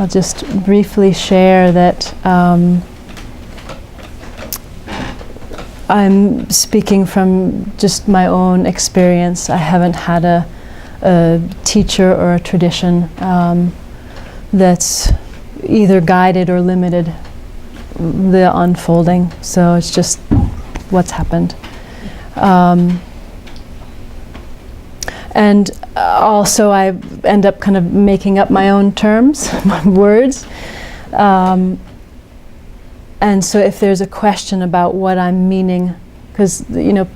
I'll just briefly share that I'm speaking from just my own experience. I haven't had a teacher or a tradition that's either guided or limited the unfolding. So it's just what's happened. And also I end up kind of making up my own terms, my words. And so if there's a question about what I'm meaning, because, you know,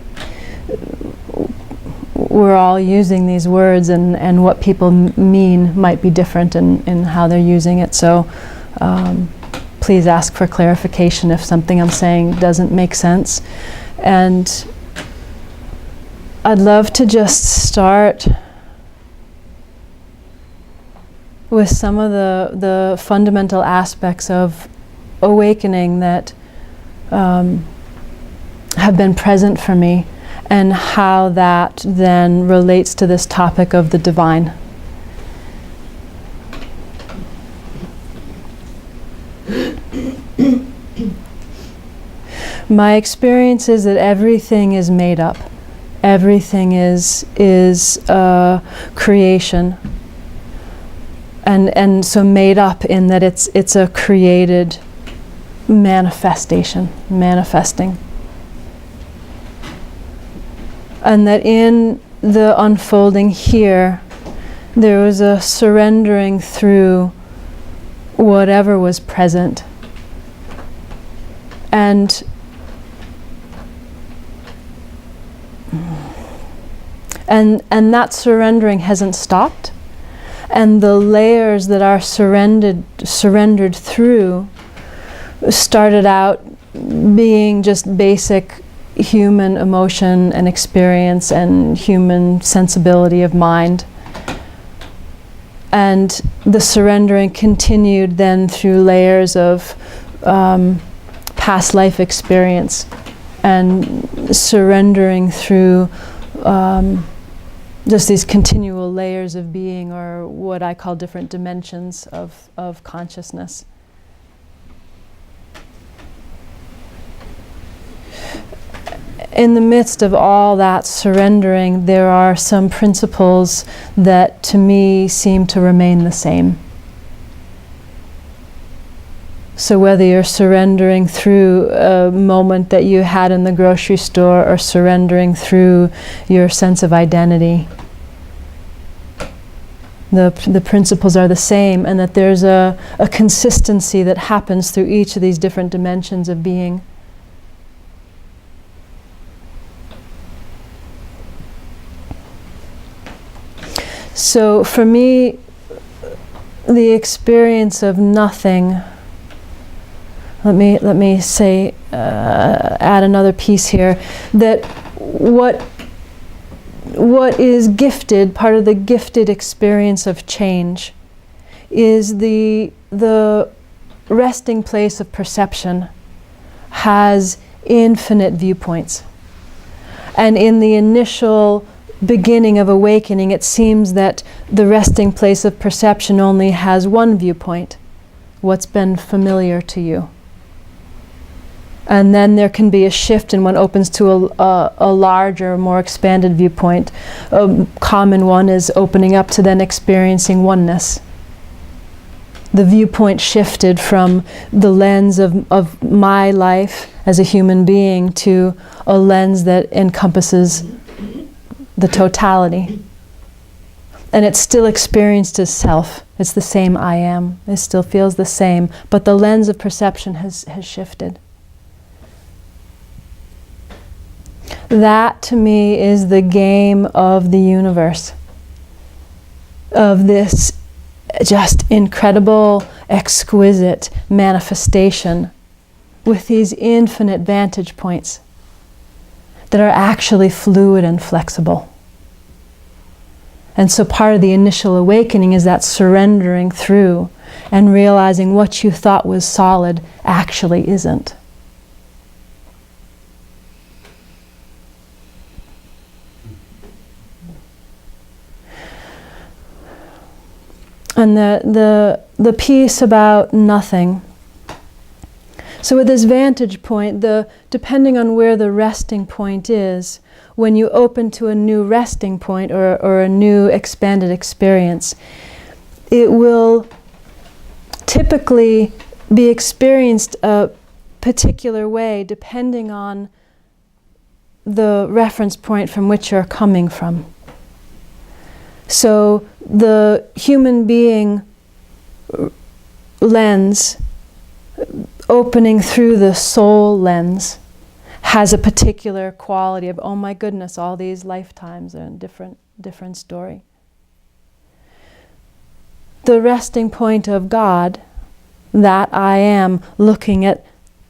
we're all using these words, and what people mean might be different in how they're using it. So please ask for clarification if something I'm saying doesn't make sense. And I'd love to just start with some of the fundamental aspects of awakening that have been present for me, and how that then relates to this topic of the divine. My experience is that everything is made up. Everything is creation. And so made up in that it's a created manifestation, manifesting. And that in the unfolding here, there was a surrendering through whatever was present. And that surrendering hasn't stopped. And the layers that are surrendered through started out being just basic human emotion and experience and human sensibility of mind. And the surrendering continued then through layers of past life experience, and surrendering through just these continual layers of being, or what I call different dimensions of consciousness. In the midst of all that surrendering, there are some principles that to me seem to remain the same. So whether you're surrendering through a moment that you had in the grocery store, or surrendering through your sense of identity, the principles are the same, and that there's a consistency that happens through each of these different dimensions of being. So for me, the experience of nothing, let me say, add another piece here, that what is gifted, part of the gifted experience of change, is the resting place of perception has infinite viewpoints. And in the initial beginning of awakening, it seems that the resting place of perception only has one viewpoint, what's been familiar to you. And then there can be a shift, and one opens to a larger, more expanded viewpoint. A common one is opening up to then experiencing oneness. The viewpoint shifted from the lens of my life as a human being to a lens that encompasses the totality. And it's still experienced as self. It's the same I am. It still feels the same, but the lens of perception has shifted. That to me is the game of the universe, of this just incredible, exquisite manifestation with these infinite vantage points that are actually fluid and flexible. And so part of the initial awakening is that surrendering through and realizing what you thought was solid actually isn't. And the piece about nothing. So with this vantage point, depending on where the resting point is, when you open to a new resting point or a new expanded experience, it will typically be experienced a particular way depending on the reference point from which you're coming from. So the human being lens, opening through the soul lens, has a particular quality of, oh my goodness, all these lifetimes are a different story. The resting point of God, that I am, looking at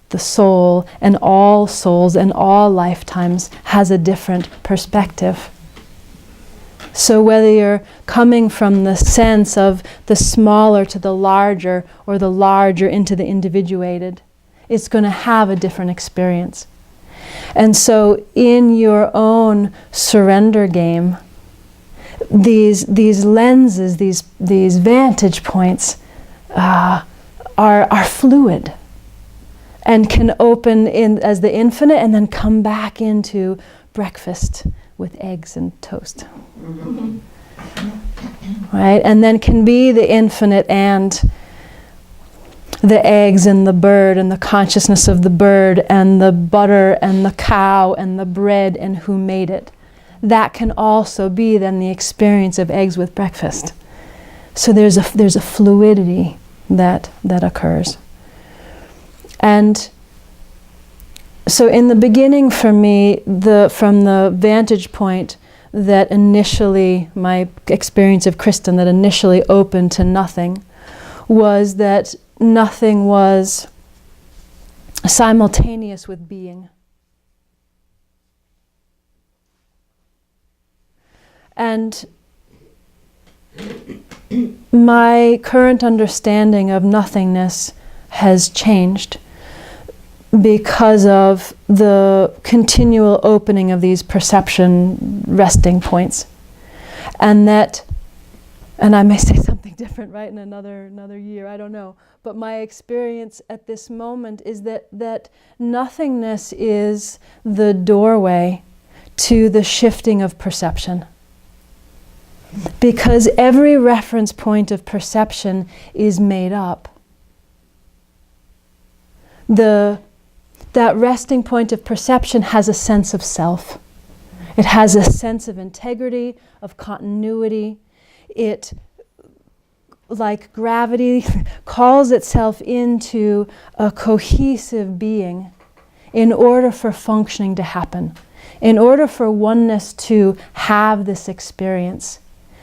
the soul and all souls and all lifetimes, has a different perspective. So whether you're coming from the sense of the smaller to the larger or the larger into the individuated, it's going to have a different experience. And so in your own surrender game, these lenses, these vantage points are fluid and can open in as the infinite and then come back into breakfast with eggs and toast. Right? And then can be the infinite and the eggs and the bird and the consciousness of the bird and the butter and the cow and the bread and who made it. That can also be then the experience of eggs with breakfast. So there's a fluidity that occurs. And so in the beginning for me, from the vantage point that initially, my experience of Kristin that initially opened to nothing, was that nothing was simultaneous with being. And my current understanding of nothingness has changed because of the continual opening of these perception resting points. And I may say something different, right, in another year, I don't know. But my experience at this moment is that nothingness is the doorway to the shifting of perception. Because every reference point of perception is made up. That resting point of perception has a sense of self. It has a sense of integrity, of continuity. It, like gravity, calls itself into a cohesive being in order for functioning to happen. In order for oneness to have this experience,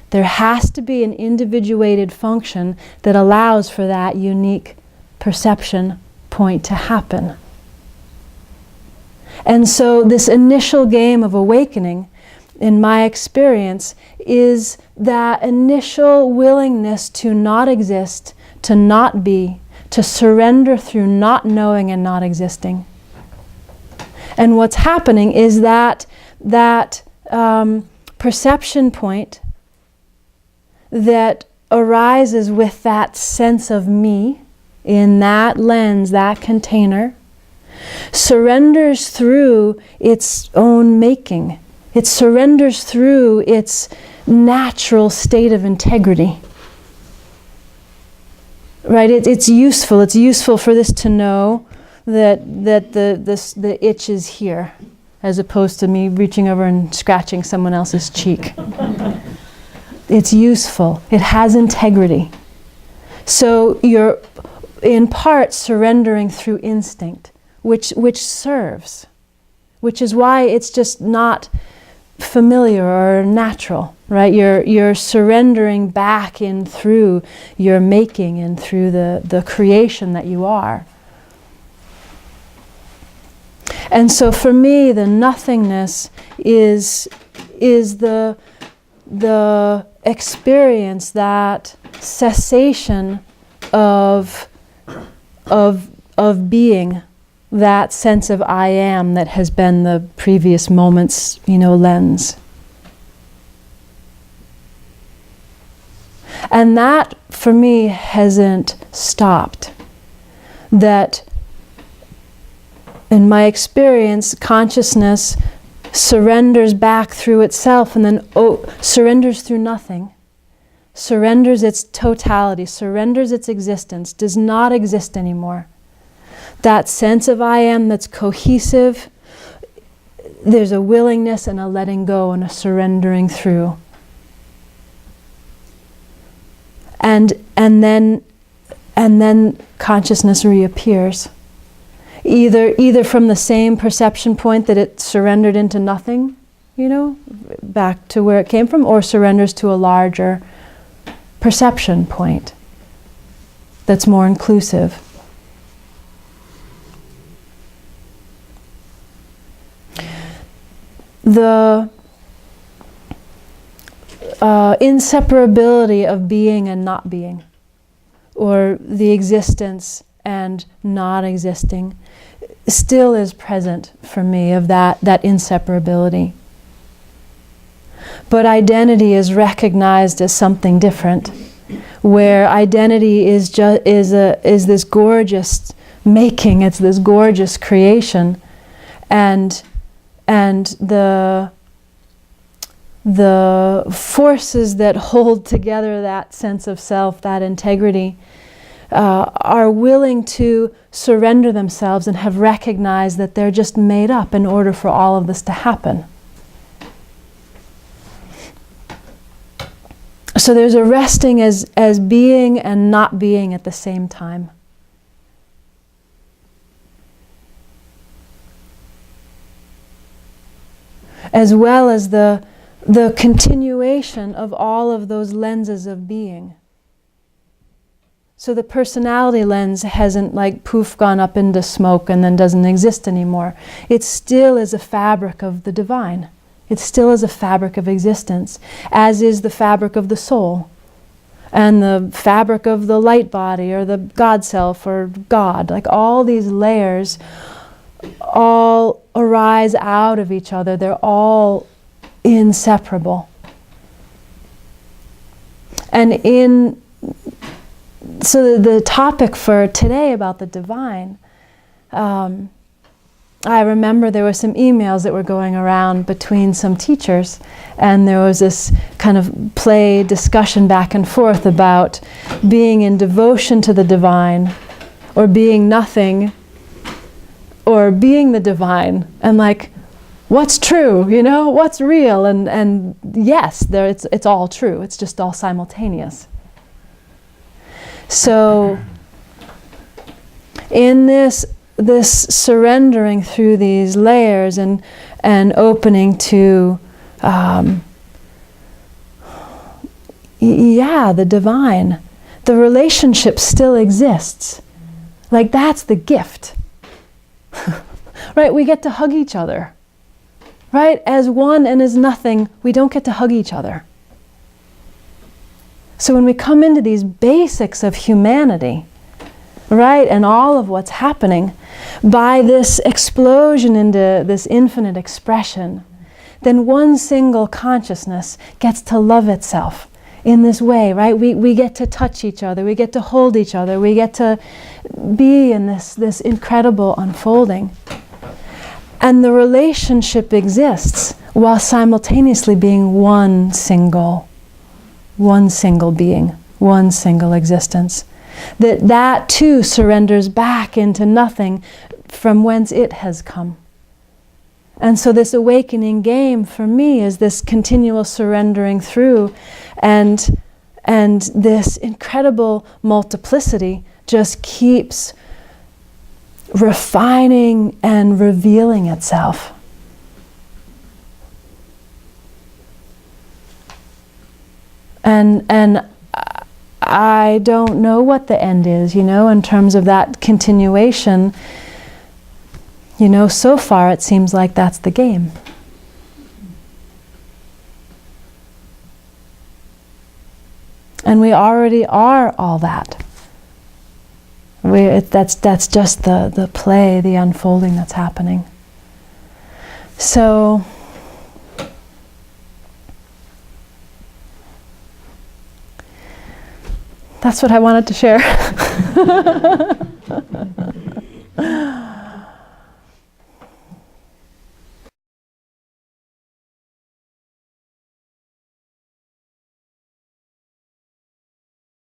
there has to be an individuated function that allows for that unique perception point to happen. And so this initial game of awakening, in my experience, is that initial willingness to not exist, to not be, to surrender through not knowing and not existing. And what's happening is that perception point that arises with that sense of me in that lens, that container, surrenders through its own making. It surrenders through its natural state of integrity. Right? It's useful. It's useful for this to know that the itch is here, as opposed to me reaching over and scratching someone else's cheek. It's useful. It has integrity. So you're in part surrendering through instinct, which serves, which is why it's just not familiar or natural, right? You're surrendering back in through your making and through the creation that you are. And so for me, the nothingness is the experience, that cessation of being, that sense of I am that has been the previous moment's, lens. And that, for me, hasn't stopped. That, in my experience, consciousness surrenders back through itself and then surrenders through nothing. Surrenders its totality, surrenders its existence, does not exist anymore. That sense of I am that's cohesive, there's a willingness and a letting go and a surrendering through. And then consciousness reappears. Either from the same perception point that it surrendered into nothing, back to where it came from, or surrenders to a larger perception point that's more inclusive. The inseparability of being and not being, or the existence and not existing, still is present for me, of that inseparability. But identity is recognized as something different, where identity is this gorgeous making, it's this gorgeous creation, and the forces that hold together that sense of self, that integrity, are willing to surrender themselves and have recognized that they're just made up in order for all of this to happen. So there's a resting as being and not being at the same time. As well as the continuation of all of those lenses of being. So the personality lens hasn't poof gone up into smoke and then doesn't exist anymore. It still is a fabric of the divine. It still is a fabric of existence, as is the fabric of the soul, and the fabric of the light body, or the God self, or God. All these layers all arise out of each other. They're all inseparable. And so the topic for today about the divine, I remember there were some emails that were going around between some teachers, and there was this kind of play discussion back and forth about being in devotion to the divine, or being nothing, or being the divine, and what's true, what's real, and yes, it's all true, it's just all simultaneous. So in this surrendering through these layers and opening to the divine, the relationship still exists. That's the gift. Right? We get to hug each other. Right? As one and as nothing, we don't get to hug each other. So when we come into these basics of humanity, right, and all of what's happening, by this explosion into this infinite expression, then one single consciousness gets to love itself in this way, right? We get to touch each other, we get to hold each other, we get to be in this incredible unfolding. And the relationship exists while simultaneously being one single being, one single existence. That too surrenders back into nothing from whence it has come. And so this awakening game for me is this continual surrendering through, and this incredible multiplicity just keeps refining and revealing itself. And I don't know what the end is, in terms of that continuation. So far it seems like that's the game. And we already are all that. That's just the play, the unfolding that's happening. So That's what I wanted to share.